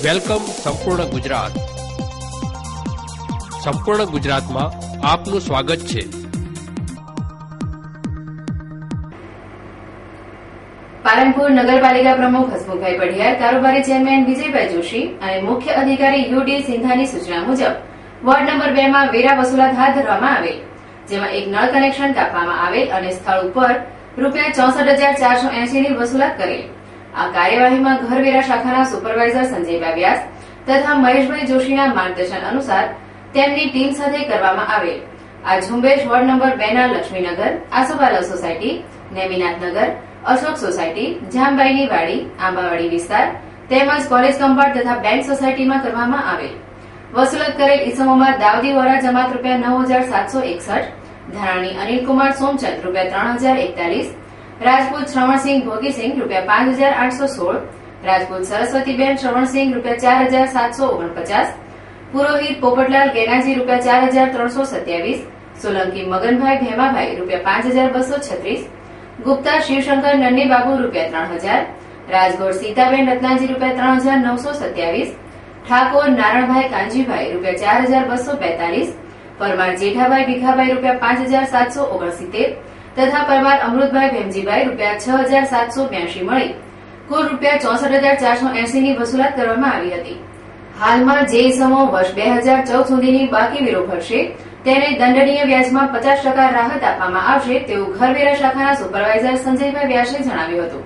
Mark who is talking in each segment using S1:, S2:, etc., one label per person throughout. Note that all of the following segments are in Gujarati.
S1: વેલકમ સંપૂર્ણ ગુજરાત. સંપૂર્ણ ગુજરાતમાં આપનું સ્વાગત છે.
S2: પાલનપુર નગરપાલિકા પ્રમુખ હસમુખભાઈ પઢિયાર, કારોબારી ચેરમેન વિજયભાઈ જોશી અને મુખ્ય અધિકારી યુડી સિંધાની સૂચના મુજબ વોર્ડ નંબર 2 માં વેરા વસૂલાત હાથ ધરવામાં આવેલ, જેમાં એક નળ કનેક્શન કાપવામાં આવેલ અને સ્થળ ઉપર ₹64,480 ની વસૂલાત કરેલ. આ કાર્યવાહીમાં ઘરવેરા શાખાના સુપરવાઇઝર સંજયભાઈ વ્યાસ તથા મહેશભાઈ જોશીના માર્ગદર્શન અનુસાર તેમની ટીમ સાથે કરવામાં આવેલ. આ ઝુંબેશ વોર્ડ નંબર 2 ના લક્ષ્મીનગર, આસોપાલવ સોસાયટી, નેમિનાથનગર, અશોક સોસાયટી, જામબાઈની વાડી, આંબાવાડી વિસ્તાર તેમજ કોલેજ કમ્પાઉન્ડ તથા બેંક સોસાયટીમાં કરવામાં આવેલ. વસૂલાત કરેલ ઇસમોમાં દાઉદી વોરા જમાત ₹9,761, ધારાણી અનિલકુમાર સોમચંદ ₹3,041, રાજપૂત શ્રવણસિંહ ભોગીસિંહ ₹5,816, રાજપૂત સરસ્વતીબેન શ્રવણસિંહ ₹4,749, પુરોહિત પોપટલાલ ગેનાજી ₹4,327, સોલંકી મગનભાઈ ભેમાભાઈ ₹5,236, ગુપ્તા શિવશંકર નન્નીબાબુ ₹3,000, રાજગોર સીતાબેન રત્નાજી ₹3,927, ઠાકોર નારણભાઈ કાંજીભાઈ ₹4,242, પરમાર જેઠાભાઈ ભીખાભાઈ ₹5,769 તથા પરમાર અમૃતભાઈ ભેમજીભાઈ ₹6,782 મળી કુલ ₹64,480 ની વસૂલાત કરવામાં આવી હતી. હાલમાં જે ઇસમો વર્ષ 2014 સુધીની બાકી વેરો ભરશે તેને દંડનીય વ્યાજમાં 50% રાહત આપવામાં આવશે તેવું ઘરવેરા શાખાના સુપરવાઇઝર સંજયભાઈ વ્યાસે જણાવ્યું હતું.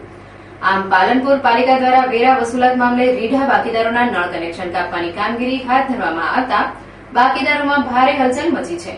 S2: આમ પાલનપુર પાલિકા દ્વારા વેરા વસૂલાત મામલે રીઢા બાકીદારોના નળ કનેક્શન કાપવાની કામગીરી હાથ ધરવામાં આવતા બાકીદારોમાં ભારે હલચલ મચી છે.